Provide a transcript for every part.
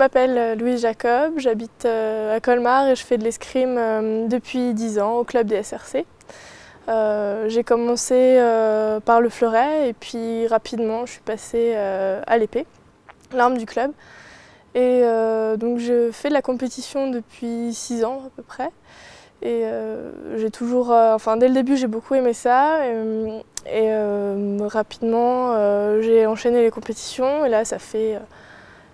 m'appelle Louise Jacob, j'habite à Colmar et je fais de l'escrime depuis 10 ans au club des SRC. J'ai commencé par le fleuret et puis rapidement je suis passée à l'épée, l'arme du club. Et donc je fais de la compétition depuis 6 ans à peu près. Et j'ai toujours, dès le début j'ai beaucoup aimé ça et rapidement j'ai enchaîné les compétitions et là ça fait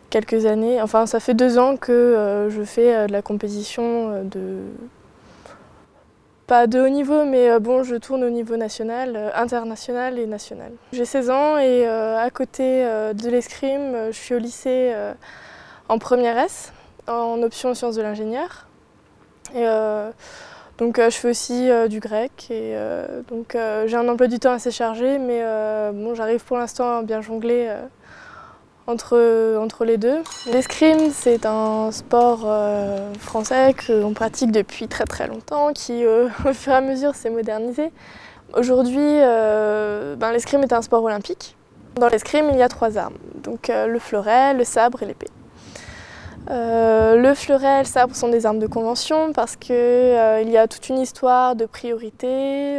quelques années, ça fait 2 ans que je fais de la compétition pas de haut niveau, mais bon, je tourne au niveau national, international et national. J'ai 16 ans et à côté de l'escrime, je suis au lycée en première S, en option sciences de l'ingénieur. Et donc je fais aussi du grec et donc j'ai un emploi du temps assez chargé, mais bon, j'arrive pour l'instant à bien jongler entre les deux. L'escrime, c'est un sport français qu'on pratique depuis très très longtemps, qui au fur et à mesure s'est modernisé. Aujourd'hui, l'escrime est un sport olympique. Dans l'escrime, il y a 3 armes, donc le fleuret, le sabre et l'épée. Le fleuret et le sabre sont des armes de convention parce qu'il y a toute une histoire de priorité,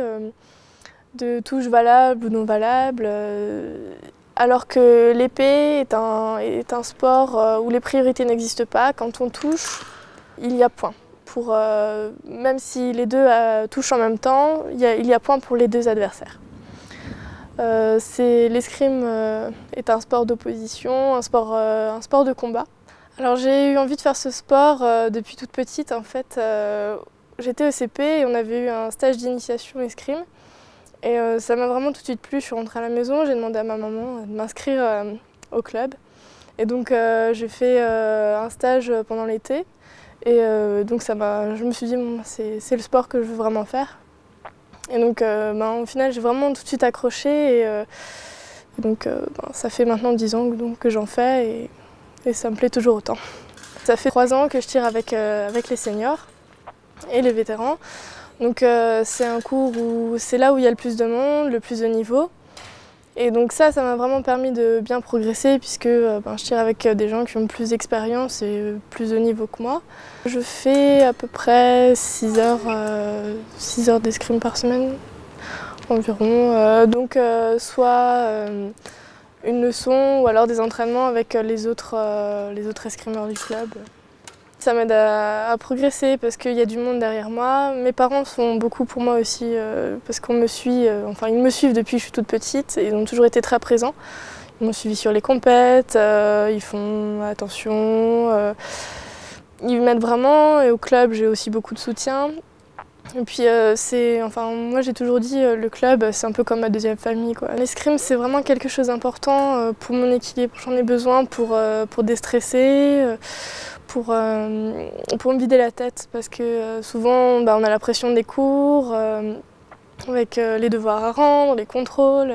de touches valables ou non valables. Alors que l'épée est un sport où les priorités n'existent pas. Quand on touche, il y a point. Même si les deux touchent en même temps, il y a point pour les 2 adversaires. L'escrime est un sport d'opposition, un sport de combat. Alors j'ai eu envie de faire ce sport depuis toute petite. En fait, j'étais au CP et on avait eu un stage d'initiation escrime. Et ça m'a vraiment tout de suite plu. Je suis rentrée à la maison, j'ai demandé à ma maman de m'inscrire au club. Et donc j'ai fait un stage pendant l'été. Et donc je me suis dit, bon, c'est le sport que je veux vraiment faire. Et donc au final, j'ai vraiment tout de suite accroché. Et donc ça fait maintenant 10 ans que j'en fais et ça me plaît toujours autant. Ça fait 3 ans que je tire avec les seniors et les vétérans. Donc c'est un cours où c'est là où il y a le plus de monde, le plus de niveau. Et donc ça m'a vraiment permis de bien progresser puisque je tire avec des gens qui ont plus d'expérience et plus de niveau que moi. Je fais à peu près 6 heures d'escrime par semaine environ. Donc soit une leçon ou alors des entraînements avec les autres escrimeurs du club. Ça m'aide à progresser parce qu'il y a du monde derrière moi. Mes parents sont beaucoup pour moi aussi parce qu'on me suit, ils me suivent depuis que je suis toute petite et ils ont toujours été très présents. Ils m'ont suivi sur les compètes, ils font attention, ils m'aident vraiment et au club j'ai aussi beaucoup de soutien. Et puis moi j'ai toujours dit le club c'est un peu comme ma deuxième famille, quoi. L'escrime c'est vraiment quelque chose d'important pour mon équilibre, j'en ai besoin pour déstresser. Pour me vider la tête parce que souvent on a la pression des cours avec les devoirs à rendre, les contrôles,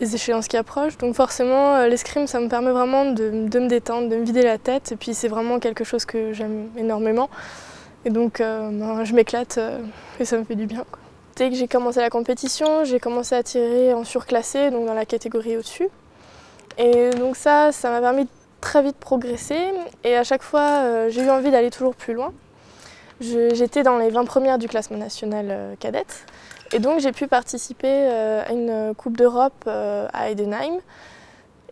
les échéances qui approchent. Donc forcément l'escrime ça me permet vraiment de me détendre, de me vider la tête et puis c'est vraiment quelque chose que j'aime énormément. Et donc je m'éclate et ça me fait du bien, quoi. Dès que j'ai commencé la compétition, j'ai commencé à tirer en surclassé, donc dans la catégorie au-dessus. Et donc ça m'a permis de très vite progresser et à chaque fois j'ai eu envie d'aller toujours plus loin. J'étais dans les 20 premières du classement national cadette et donc j'ai pu participer à une Coupe d'Europe à Heidenheim.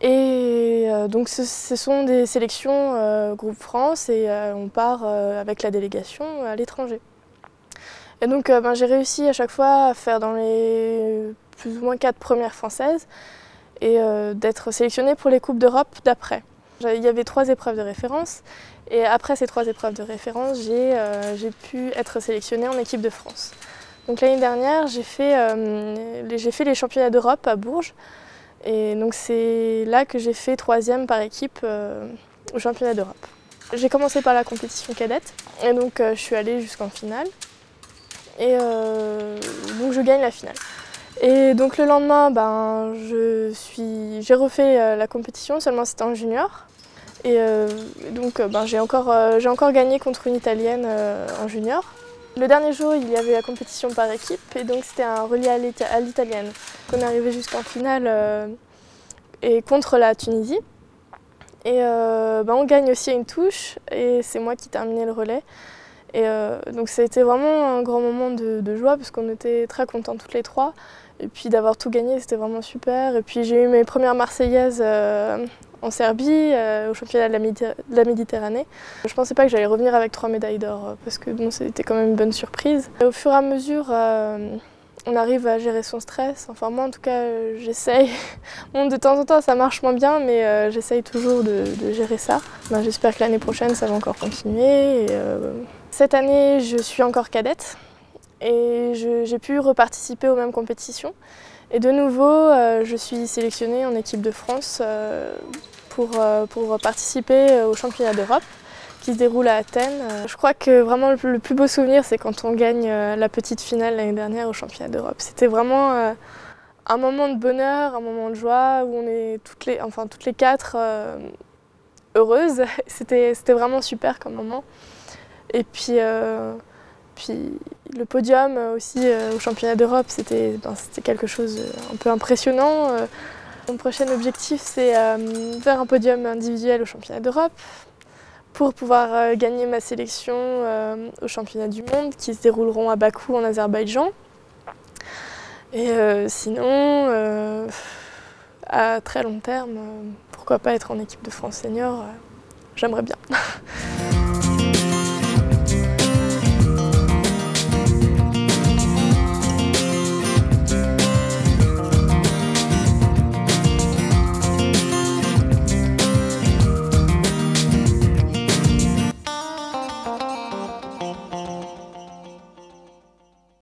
Et donc ce sont des sélections groupe France et on part avec la délégation à l'étranger. Et donc j'ai réussi à chaque fois à faire dans les plus ou moins 4 premières françaises et d'être sélectionnée pour les Coupes d'Europe d'après. Il y avait 3 épreuves de référence et après ces 3 épreuves de référence, j'ai pu être sélectionnée en équipe de France. Donc l'année dernière, j'ai fait les championnats d'Europe à Bourges et donc c'est là que j'ai fait 3e par équipe au championnat d'Europe. J'ai commencé par la compétition cadette et donc je suis allée jusqu'en finale et donc je gagne la finale. Et donc le lendemain, j'ai refait la compétition, seulement c'était en junior. Et donc j'ai encore gagné contre une Italienne en junior. Le dernier jour, il y avait la compétition par équipe et donc c'était un relais à l'italienne. On est arrivé jusqu'en finale et contre la Tunisie. Et on gagne aussi à une touche et c'est moi qui terminais le relais. Et donc ça a été vraiment un grand moment de joie parce qu'on était très contents toutes les trois. Et puis d'avoir tout gagné, c'était vraiment super. Et puis j'ai eu mes premières Marseillaises en Serbie, au championnat de la Méditerranée. Je ne pensais pas que j'allais revenir avec 3 médailles d'or parce que bon, c'était quand même une bonne surprise. Et au fur et à mesure, on arrive à gérer son stress. Enfin moi en tout cas, j'essaye. Bon, de temps en temps ça marche moins bien, mais j'essaye toujours de gérer ça. Ben, j'espère que l'année prochaine ça va encore continuer. Et, cette année je suis encore cadette et j'ai pu reparticiper aux mêmes compétitions. Et de nouveau je suis sélectionnée en équipe de France pour participer au championnat d'Europe qui se déroule à Athènes. Je crois que vraiment le plus beau souvenir, c'est quand on gagne la petite finale l'année dernière au championnat d'Europe. C'était vraiment un moment de bonheur, un moment de joie où on est toutes les quatre heureuses. C'était vraiment super comme moment. Et puis le podium aussi au championnat d'Europe, c'était quelque chose un peu impressionnant. Mon prochain objectif, c'est faire un podium individuel au championnat d'Europe pour pouvoir gagner ma sélection aux championnats du monde qui se dérouleront à Bakou en Azerbaïdjan. Et sinon, à très long terme, pourquoi pas être en équipe de France senior, j'aimerais bien.